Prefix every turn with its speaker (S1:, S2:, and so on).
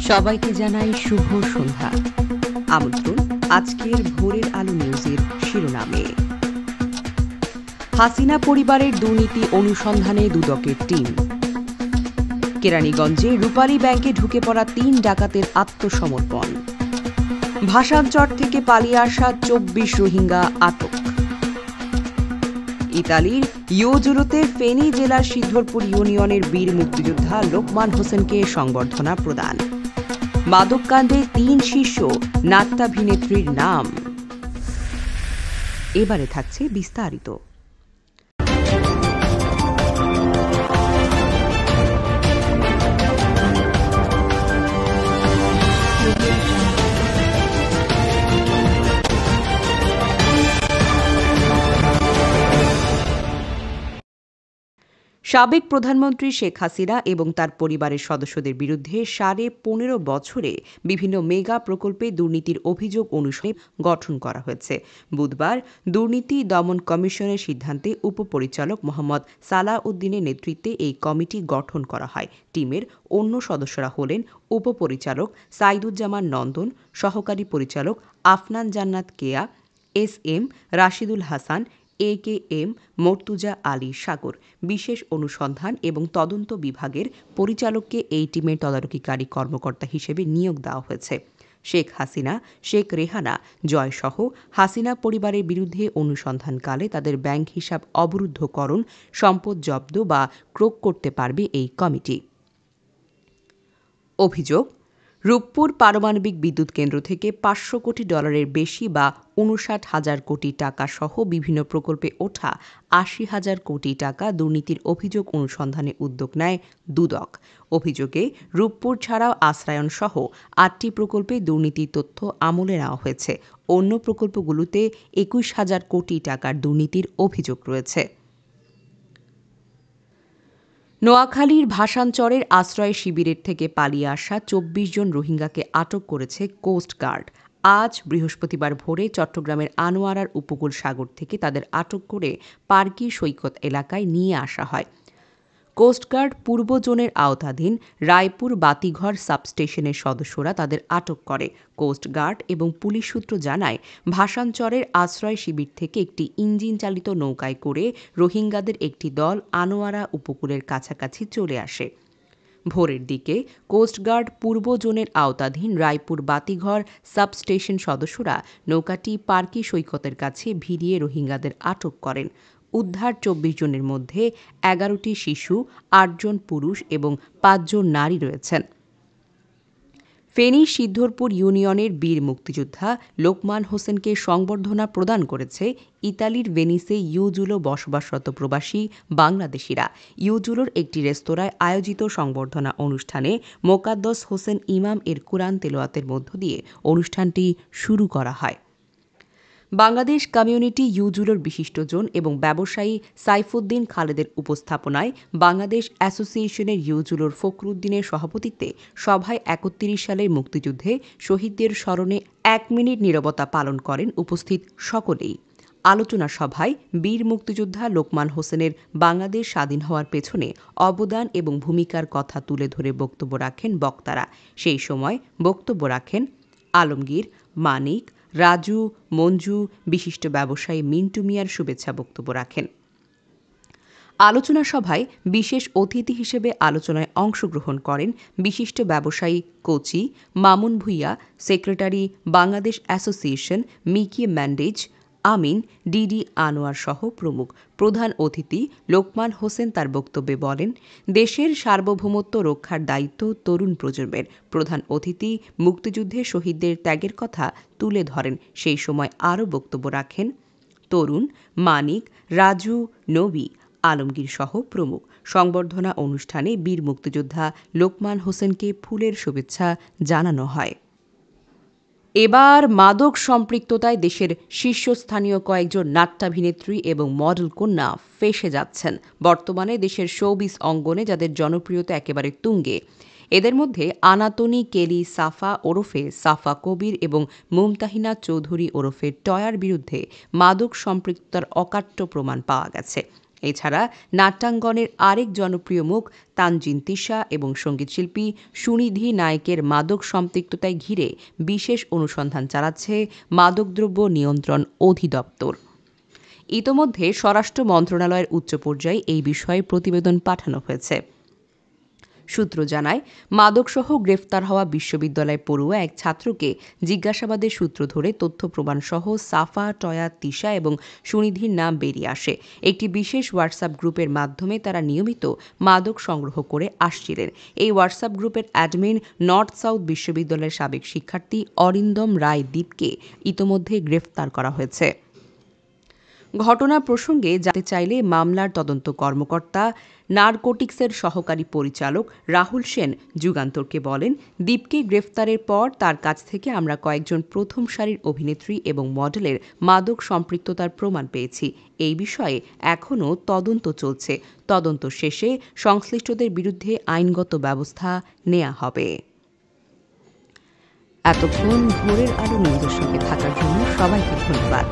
S1: সবাইকে জানাই শুভ সন্ধ্যা। আমন্ত্রণ আজকের ভোরের আলো নিউজের শিরোনামে। হাসিনা পরিবারের দুর্নীতি অনুসন্ধানে দুদকের টিম। কেরানীগঞ্জে রূপালী ব্যাংকে ঢুকে পড়া ৩ ডাকাতের আত্মসমর্পণ। ভাষান্তর থেকে পালিয়ে আসা ২৪ রোহিঙ্গা আটক। ইতালির ইউজুলোতে ফেনী জেলার সিদ্ধরপুর ইউনিয়নের বীর মুক্তিযোদ্ধা লোকমান হোসেনকে সংবর্ধনা প্রদান। মাদককাণ্ডে ৩ শীর্ষ নাট্যাভিনেত্রীর নাম। এবারে থাকছে বিস্তারিত। সাবেক প্রধানমন্ত্রী শেখ হাসিনা এবং তার পরিবারের সদস্যদের বিরুদ্ধে ১৫ বছরে বিভিন্ন মেগা প্রকল্পে দুর্নীতির অভিযোগ অনুসারে গঠন করা হয়েছে। বুধবার দুর্নীতি দমন কমিশনের সিদ্ধান্তে উপপরিচালক মোহাম্মদ সালাহ উদ্দিনের নেতৃত্বে এই কমিটি গঠন করা হয়। টিমের অন্য সদস্যরা হলেন উপপরিচালক সাইদুজ্জামান নন্দন, সহকারী পরিচালক আফনান জান্নাত কেয়া, এস.এম. রাশিদুল হাসান, এ.কে.এম. মর্তুজা আলী সাগর। বিশেষ অনুসন্ধান এবং তদন্ত বিভাগের পরিচালককে এই টিমের তদারকিকারী কর্মকর্তা হিসেবে নিয়োগ দেওয়া হয়েছে। শেখ হাসিনা, শেখ রেহানা জয়সহ হাসিনা পরিবারের বিরুদ্ধে অনুসন্ধানকালে তাদের ব্যাংক হিসাব অবরুদ্ধকরণ, সম্পদ জব্দ বা ক্রোক করতে পারবে এই কমিটি। অভিযোগ, রূপপুর পারমাণবিক বিদ্যুৎ কেন্দ্র থেকে $৫০০ কোটি বেশি বা ৫৯,০০০ কোটি টাকা সহ বিভিন্ন প্রকল্পে ওঠা ৮০,০০০ কোটি টাকা দুর্নীতির অভিযোগ অনুসন্ধানে উদ্যোগ নেয় দুদক। অভিযোগে রূপপুর ছাড়াও আশ্রয়ন সহ ৮টি প্রকল্পে দুর্নীতির তথ্য আমলে নেওয়া হয়েছে। অন্য প্রকল্পগুলোতে ২১,০০০ কোটি টাকার দুর্নীতির অভিযোগ রয়েছে। নোয়াখালীর ভাষান্তরের আশ্রয় শিবিরের থেকে পালিয়ে আসা ২৪ জন রোহিঙ্গাকে আটক করেছে কোস্টগার্ড। আজ বৃহস্পতিবার ভোরে চট্টগ্রামের আনোয়ারার উপকূল সাগর থেকে তাদের আটক করে পার্কি সৈকত এলাকায় নিয়ে আসা হয়। কোস্টগার্ড পূর্ব জোনের আওতাধীন রায়পুর বাতিঘর সাবস্টেশনের সদস্যরা তাদের আটক করে। কোস্টগার্ড এবং পুলিশ সূত্র জানায়, ভাষান্তরের আশ্রয় শিবির থেকে একটি ইঞ্জিন চালিত নৌকায় করে রোহিঙ্গাদের একটি দল আনোয়ারা উপকূলের কাছাকাছি চলে আসে। ভোরের দিকে কোস্টগার্ড পূর্ব জোনের আওতাধীন রায়পুর বাতিঘর সাবস্টেশন সদস্যরা নৌকাটি পার্কি সৈকতের কাছে ভিড়িয়ে রোহিঙ্গাদের আটক করেন। উদ্ধার ২৪ জনের মধ্যে ১১টি শিশু, ৮ জন পুরুষ এবং ৫ জন নারী রয়েছেন। ফেনী সিদ্ধরপুর ইউনিয়নের বীর মুক্তিযোদ্ধা লোকমান হোসেনকে সংবর্ধনা প্রদান করেছে ইতালির ভেনিসে ইউজুলো বসবাসরত প্রবাসী বাংলাদেশিরা। ইউজুলোর একটি রেস্তোরাঁয় আয়োজিত সংবর্ধনা অনুষ্ঠানে মোকাদ্দস হোসেন ইমাম এর কুরআন তেলাওয়াতের মধ্য দিয়ে অনুষ্ঠানটি শুরু করা হয়। বাংলাদেশ কমিউনিটি ইউজুলোর বিশিষ্টজন এবং ব্যবসায়ী সাইফুদ্দিন খালেদের উপস্থাপনায় বাংলাদেশ অ্যাসোসিয়েশনের ইউজুলোর ফখরুদ্দিনের সভাপতিত্বে সভায় ৩১ সালের মুক্তিযুদ্ধে শহীদদের স্মরণে ১ মিনিট নীরবতা পালন করেন উপস্থিত সকলেই। আলোচনা সভায় বীর মুক্তিযোদ্ধা লোকমান হোসেনের বাংলাদেশ স্বাধীন হওয়ার পেছনে অবদান এবং ভূমিকার কথা তুলে ধরে বক্তব্য রাখেন বক্তারা। সেই সময় বক্তব্য রাখেন আলমগীর, মানিক, রাজু, মঞ্জু, বিশিষ্ট ব্যবসায়ী মিন্টু মিয়ার শুভেচ্ছা বক্তব্য রাখেন। আলোচনা সভায় বিশেষ অতিথি হিসেবে আলোচনায় অংশগ্রহণ করেন বিশিষ্ট ব্যবসায়ী Kochi Mamun Bhuiyan, secretary Bangladesh association Mickey Mendes, Amin, DD Anwar সহ প্রমুখ। প্রধান অতিথি লোকমান হোসেন তার বক্তব্যে বলেন, দেশের সার্বভৌমত্ব রক্ষার দায়িত্ব তরুণ প্রজন্মের। প্রধান অতিথি মুক্তিযুদ্ধে শহীদদের ত্যাগের কথা তুলে ধরেন। সেই সময় আরও বক্তব্য রাখেন তরুণ, মানিক, রাজু, নবী, আলমগীর সহ প্রমুখ। সংবর্ধনা অনুষ্ঠানে বীর মুক্তিযোদ্ধা লোকমান হোসেনকে ফুলের শুভেচ্ছা জানানো হয়। এবার মাদক সম্পৃক্ততায় দেশের শীর্ষস্থানীয় কয়েকজন নাট্যাভিনেত্রী এবং মডেল কন্যা ফেঁসে যাচ্ছেন। বর্তমানে দেশের শোবিজ অঙ্গনে যাদের জনপ্রিয়তা একেবারে তুঙ্গে, এদের মধ্যে আনাতোনি কেলি সাফা ওরফে সাফা কবির এবং মুমতাহিনা চৌধুরী ওরফে টয়ার বিরুদ্ধে মাদক সম্পৃক্ততার অকাট্য প্রমাণ পাওয়া গেছে। এছাড়া নাট্যাঙ্গনের আরেক জনপ্রিয় মুখ তানজিন তিশা এবং সঙ্গীতশিল্পী সুনিধি নায়েকের মাদক সম্পৃক্ততায় ঘিরে বিশেষ অনুসন্ধান চালাচ্ছে মাদকদ্রব্য নিয়ন্ত্রণ অধিদপ্তর। ইতোমধ্যে স্বরাষ্ট্র মন্ত্রণালয়ের উচ্চ পর্যায়ে এই বিষয়ে প্রতিবেদন পাঠানো হয়েছে। সূত্র জানায়, মাদকসহ গ্রেফতার হওয়া বিশ্ববিদ্যালয় পড়ুয়া এক ছাত্রকে জিজ্ঞাসাবাদের সূত্র ধরে তথ্য প্রমাণসহ সাফা, টয়া, তিশা এবং সুনিধির নাম বেরিয়ে আসে। একটি বিশেষ হোয়াটসঅ্যাপ গ্রুপের মাধ্যমে তারা নিয়মিত মাদক সংগ্রহ করে আসছিলেন। এই হোয়াটসঅ্যাপ গ্রুপের অ্যাডমিন নর্থ সাউথ বিশ্ববিদ্যালয়ের সাবেক শিক্ষার্থী অরিন্দম রায় দীপকে ইতোমধ্যে গ্রেফতার করা হয়েছে। ঘটনা প্রসঙ্গে জানতে চাইলে মামলার তদন্ত কর্মকর্তা নারকোটিক্সের সহকারী পরিচালক রাহুল সেন যুগান্তরকে বলেন, দীপকে গ্রেফতারের পর তার কাছ থেকে আমরা কয়েকজন প্রথম সারির অভিনেত্রী এবং মডেলের মাদক সম্পৃক্ততার প্রমাণ পেয়েছি। এই বিষয়ে এখনও তদন্ত চলছে। তদন্ত শেষে সংশ্লিষ্টদের বিরুদ্ধে আইনগত ব্যবস্থা নেওয়া হবে। এতক্ষণ ভোরের আলো নিউজের সঙ্গে থাকার জন্য সবাইকে ধন্যবাদ।